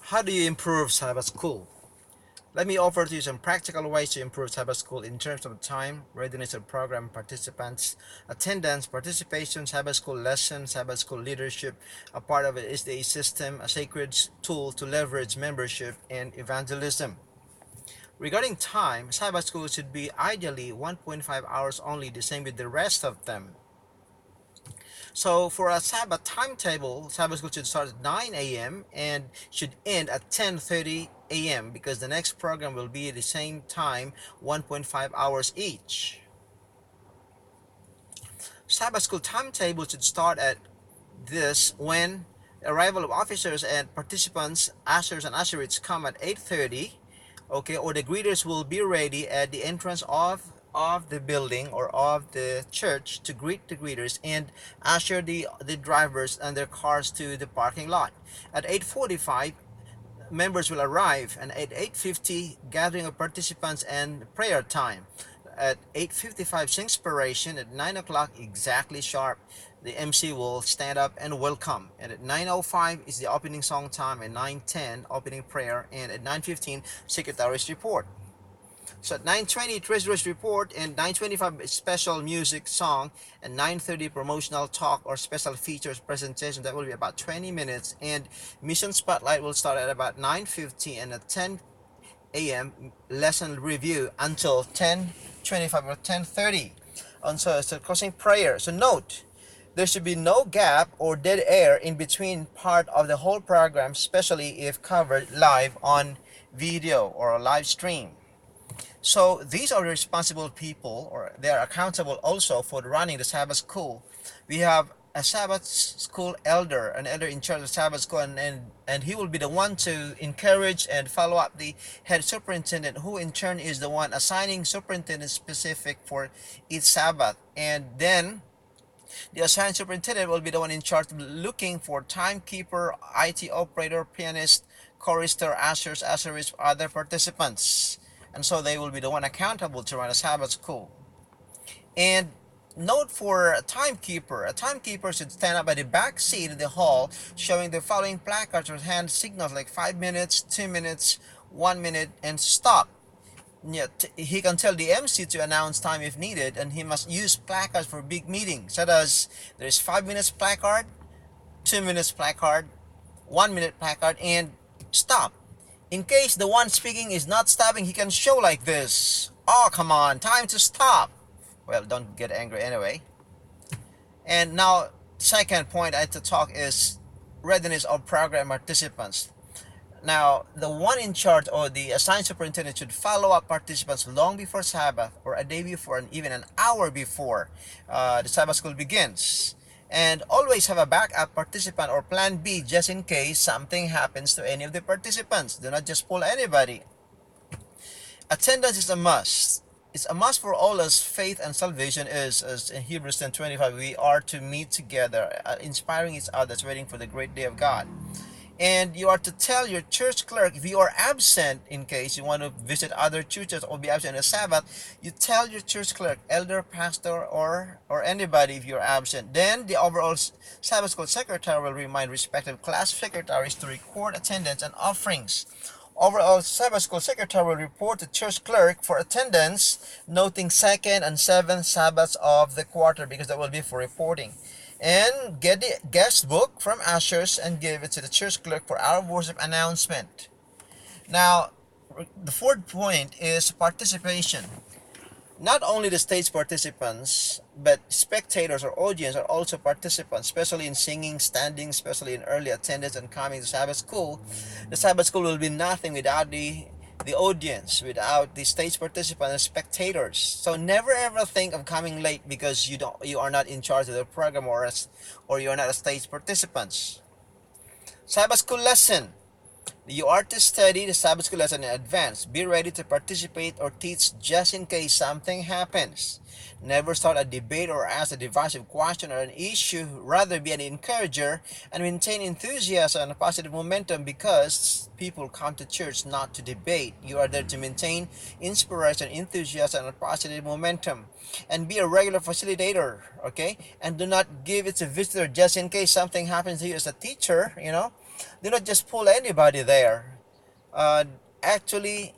How do you improve Sabbath School? Let me offer to you some practical ways to improve Sabbath School in terms of time, readiness of program participants, attendance, participation, Sabbath School lesson, Sabbath School leadership. A part of it is the system, a sacred tool to leverage membership and evangelism. Regarding time, Sabbath School should be ideally 1.5 hours only, the same with the rest of them. So for a Sabbath timetable, Sabbath school should start at 9 a.m. and should end at 10:30 a.m. because the next program will be at the same time, 1.5 hours each. Sabbath school timetable should start at this when arrival of officers and participants, ushers and usherites come at 8:30, okay, or the greeters will be ready at the entrance of the building or of the church to greet the greeters and usher the drivers and their cars to the parking lot. At 8:45, members will arrive, and at 8:50, gathering of participants and prayer time. At 8:55, inspiration. At 9 o'clock exactly sharp, the MC will stand up and welcome. And at 9:05 is the opening song time, and 9:10 opening prayer, and at 9:15 secretary's report. So at 9:20 treasurer's report, and 9:25 special music song, and 9:30 promotional talk or special features presentation. That will be about 20 minutes, and mission spotlight will start at about 9:50, and at 10 a.m. lesson review until 10:25 or 10:30. And so it's a closing prayer. So note, there should be no gap or dead air in between part of the whole program, especially if covered live on video or a live stream. So these are the responsible people, or they are accountable also for running the Sabbath school. We have a Sabbath school elder, an elder in charge of Sabbath school, and he will be the one to encourage and follow up the head superintendent, who in turn is the one assigning superintendent specific for each Sabbath. And then the assigned superintendent will be the one in charge of looking for timekeeper, IT operator, pianist, chorister, ushers, usherists, other participants. And so they will be the one accountable to run a Sabbath school. And note for a timekeeper should stand up by the back seat of the hall, showing the following placards or hand signals like 5 minutes, 2 minutes, 1 minute, and stop. Yet he can tell the MC to announce time if needed, and he must use placards for big meetings, such as there's 5 minutes placard, 2 minutes placard, 1 minute placard, and stop. In case the one speaking is not stopping, he can show like this. Oh, come on, time to stop. Well, don't get angry anyway. And now, second point I have to talk is readiness of program participants. Now, the one in charge or the assigned superintendent should follow up participants long before Sabbath, or a day before, and even an hour before the Sabbath school begins. And always have a backup participant or plan B just in case something happens to any of the participants. Do not just pull anybody. Attendance is a must. It's a must for all, as faith and salvation is, as in Hebrews 10:25, we are to meet together, inspiring each other, waiting for the great day of God. And you are to tell your church clerk if you are absent, in case you want to visit other churches or be absent on the Sabbath. You tell your church clerk, elder, pastor, or anybody if you're absent. Then the overall Sabbath school secretary will remind respective class secretaries to record attendance and offerings. Overall Sabbath school secretary will report to church clerk for attendance, noting second and seventh Sabbaths of the quarter, because that will be for reporting. And get the guest book from ushers and give it to the church clerk for our worship announcement. Now, the fourth point is participation. Not only the stage participants, but spectators or audience are also participants, especially in singing, standing, especially in early attendance and coming to Sabbath school. The Sabbath school will be nothing without the audience, without the stage participants and spectators. So never ever think of coming late because you are not in charge of the program, or you are not a stage participants. Sabbath school lesson. You are to study the Sabbath school lesson in advance. Be ready to participate or teach just in case something happens. Never start a debate or ask a divisive question or an issue. Rather be an encourager and maintain enthusiasm and a positive momentum, because people come to church not to debate. You are there to maintain inspiration, enthusiasm, and a positive momentum. And be a regular facilitator, okay? And do not give it to visitor just in case something happens to you as a teacher, Do not just pull anybody there. Uh, Actually,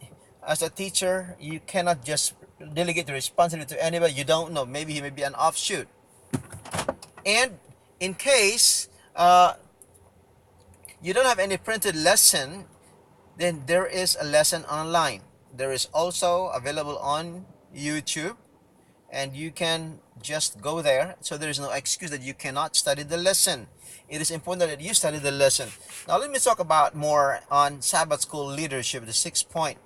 as a teacher, you cannot just delegate the responsibility to anybody you don't know. Maybe he may be an offshoot. And in case you don't have any printed lesson, then there is a lesson online. There is also available on YouTube, and you can just go there. So there is no excuse that you cannot study the lesson. It is important that you study the lesson. Now let me talk about more on Sabbath School leadership, the sixth point.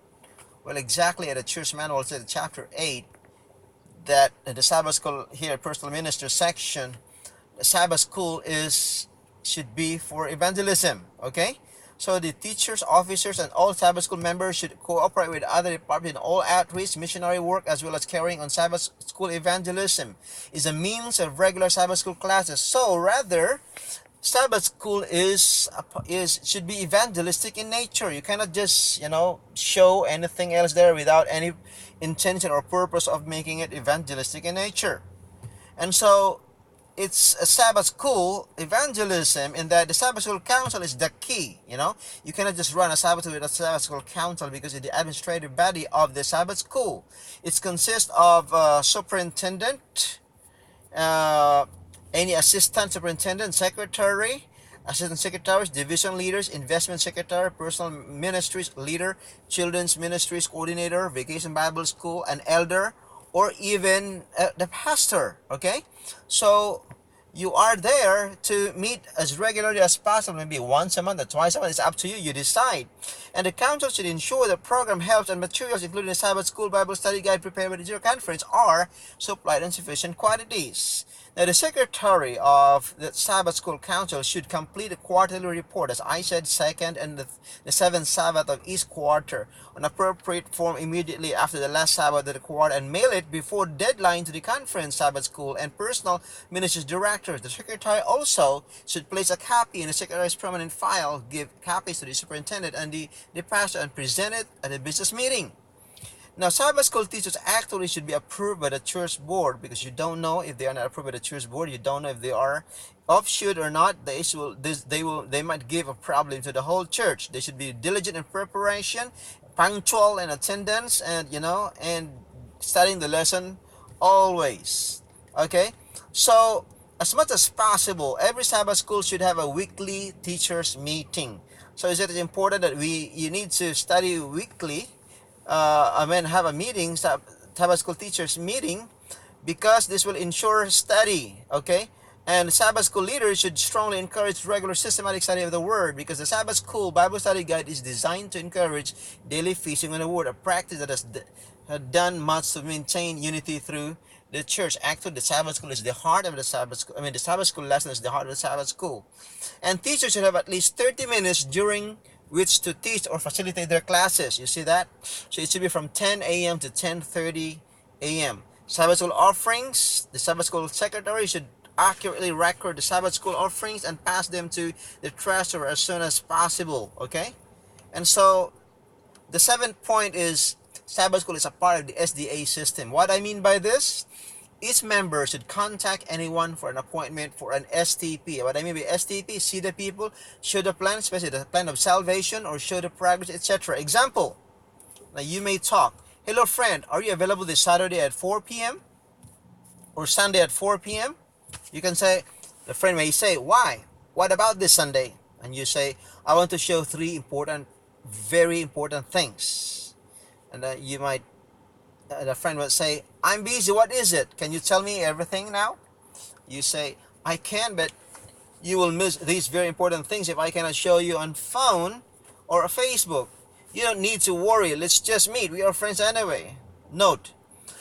Well, exactly at the church manual, it says chapter 8, that the Sabbath School here, personal minister section, the Sabbath School should be for evangelism. Okay, so the teachers, officers, and all Sabbath School members should cooperate with other departments in all outreach, missionary work, as well as carrying on Sabbath School evangelism. Is a means of regular Sabbath School classes. So rather, Sabbath School is should be evangelistic in nature. You cannot just show anything else there without any intention or purpose of making it evangelistic in nature. And so it's a Sabbath School evangelism in that the Sabbath School Council is the key. You cannot just run a Sabbath School with a Sabbath School Council because it's the administrative body of the Sabbath School. It consists of superintendent, uh, any assistant superintendent, secretary, assistant secretaries, division leaders, investment secretary, personal ministries leader, children's ministries coordinator, vacation Bible school, an elder, or even the pastor. Okay, so you are there to meet as regularly as possible, maybe once a month or twice a month. It's up to you, you decide. And the council should ensure the program helps and materials, including the Sabbath School Bible Study Guide prepared by the General Conference, are supplied in sufficient quantities. Now, the secretary of the Sabbath School Council should complete a quarterly report, as I said, second and the seventh Sabbath of each quarter, on appropriate form immediately after the last Sabbath of the quarter, and mail it before deadline to the conference, Sabbath School, and personal ministries directors. The secretary also should place a copy in the secretary's permanent file, give copies to the superintendent and the pastor, and present it at a business meeting. Now, Sabbath School teachers actually should be approved by the church board, because you don't know if they are not approved by the church board. You don't know if they are offshoot or not. They might give a problem to the whole church. They should be diligent in preparation, punctual in attendance, and studying the lesson always. Okay, so as much as possible, every Sabbath school should have a weekly teachers meeting. So is it important that you need to study weekly? Have a meeting, Sabbath School teachers meeting, because this will ensure study. Okay, and Sabbath School leaders should strongly encourage regular systematic study of the Word, because the Sabbath School Bible Study Guide is designed to encourage daily feasting on the Word, a practice that has done much to maintain unity through the church. Actually, the Sabbath School is the heart of the Sabbath School. The Sabbath School lesson is the heart of the Sabbath School, and teachers should have at least 30 minutes during which to teach or facilitate their classes. You see that? So it should be from 10 a.m. to 10:30 a.m. Sabbath School offerings, the Sabbath School secretary should accurately record the Sabbath School offerings and pass them to the treasurer as soon as possible. Okay? And so the seventh point is Sabbath School is a part of the SDA system. What I mean by this? Each member should contact anyone for an appointment for an STP. What I mean by STP, see the people, show the plan, especially the plan of salvation, or show the progress, etc. Example, now you may talk, hello friend, are you available this Saturday at 4 p.m. or Sunday at 4 p.m.? You can say, the friend may say, why? What about this Sunday? And you say, I want to show three very important things. And you might the friend would say, I'm busy, what is it? Can you tell me everything now? You say, I can, but you will miss these very important things if I cannot show you on phone or Facebook. You don't need to worry, let's just meet, we are friends anyway. Note,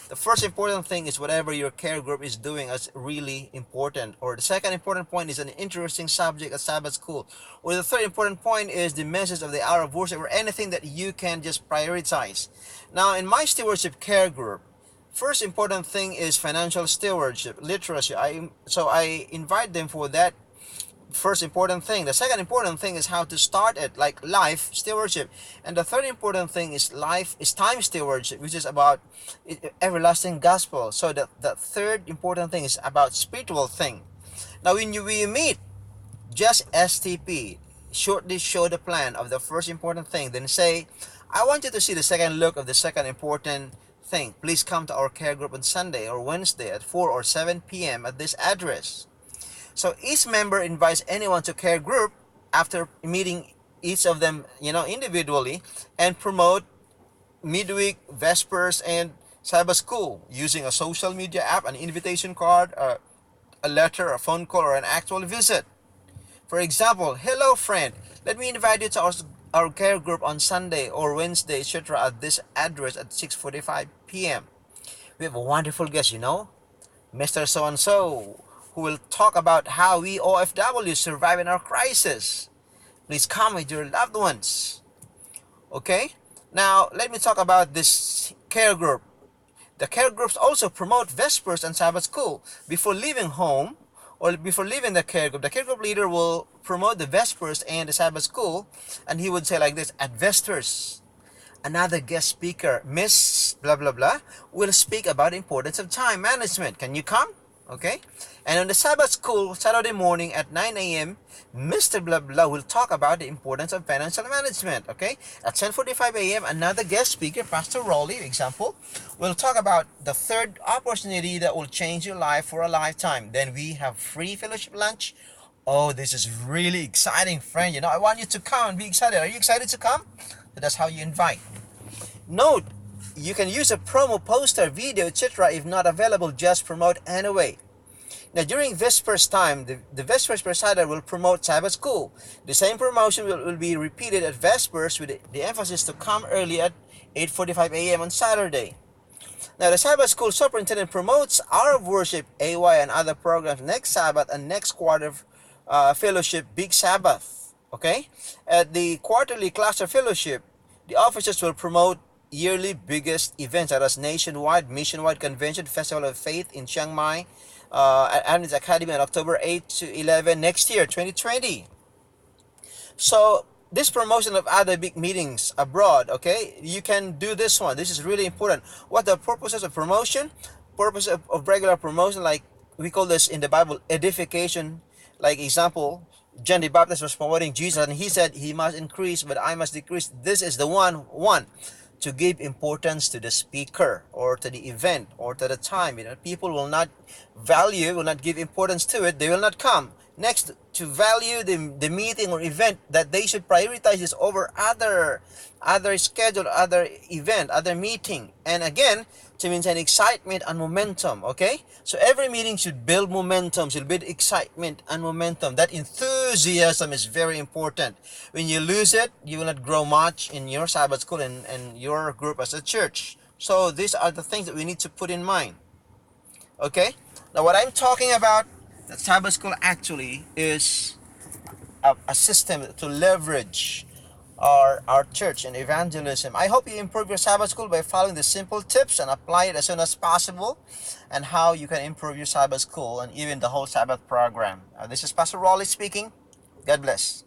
the first important thing is whatever your care group is doing is really important. Or the second important point is an interesting subject at Sabbath School. Or the third important point is the message of the hour of worship, or anything that you can just prioritize. Now, in my stewardship care group, first important thing is financial stewardship, literacy. So I invite them for that first important thing. The second important thing is how to start it, like life stewardship. And the third important thing is time stewardship, which is about everlasting gospel. So the third important thing is about spiritual thing. Now when we meet just STP, shortly show the plan of the first important thing, then say, I want you to see the second look of the second important thing. Please come to our care group on Sunday or Wednesday at 4 or 7 p.m. at this address. So each member invites anyone to care group after meeting each of them, individually, and promote midweek, Vespers, and Sabbath School using a social media app, an invitation card, a letter, a phone call, or an actual visit. For example, hello friend, let me invite you to our care group on Sunday or Wednesday, etc. at this address at 6:45 p.m. We have a wonderful guest, Mr. So-and-so, who will talk about how we OFWs survive in our crisis. Please come with your loved ones. Okay? Now, let me talk about this care group. The care groups also promote Vespers and Sabbath School. Before leaving home or before leaving the care group leader will promote the Vespers and the Sabbath School, and he would say like this, at Vespers, another guest speaker, Miss blah blah blah, will speak about the importance of time management. Can you come? Okay? And on the Sabbath School, Saturday morning at 9 a.m., Mr. Blah Blah will talk about the importance of financial management. Okay? At 10:45 a.m., another guest speaker, Pastor Rowley, example, will talk about the third opportunity that will change your life for a lifetime. Then we have free fellowship lunch. Oh, this is really exciting, friend. I want you to come and be excited. Are you excited to come? So that's how you invite. Note, you can use a promo poster, video, etc. If not available, just promote anyway. Now, during Vespers time, the Vespers presider will promote Sabbath School. The same promotion will be repeated at Vespers with the emphasis to come early at 8:45 a.m. on Saturday. Now, the Sabbath School superintendent promotes Hour of Worship, AY, and other programs next Sabbath and next quarter fellowship, Big Sabbath. Okay? At the quarterly cluster fellowship, the officers will promote yearly biggest events such as nationwide convention, Festival of Faith in Chiang Mai, at Adventist Academy on October 8 to 11 next year, 2020. So this promotion of other big meetings abroad, okay, you can do this one. This is really important. What the purposes of promotion? Purpose of regular promotion, like we call this in the Bible edification. Like example, John the Baptist was promoting Jesus and he said he must increase but I must decrease. This is the one to give importance to the speaker or to the event or to the time. People will not give importance to it, they will not come. Next, to value the meeting or event, that they should prioritize this over other schedule, other event, other meeting. And again, to maintain excitement and momentum. Okay, so every meeting should build momentum, should build excitement and momentum. That enthusiasm is very important. When you lose it, you will not grow much in your Sabbath school and your group as a church. So these are the things that we need to put in mind. Okay, now what I'm talking about, the Sabbath School actually is a system to leverage our church and evangelism. I hope you improve your Sabbath School by following the simple tips and apply it as soon as possible, and how you can improve your Sabbath School and even the whole Sabbath program. This is Pastor Raleigh speaking. God bless.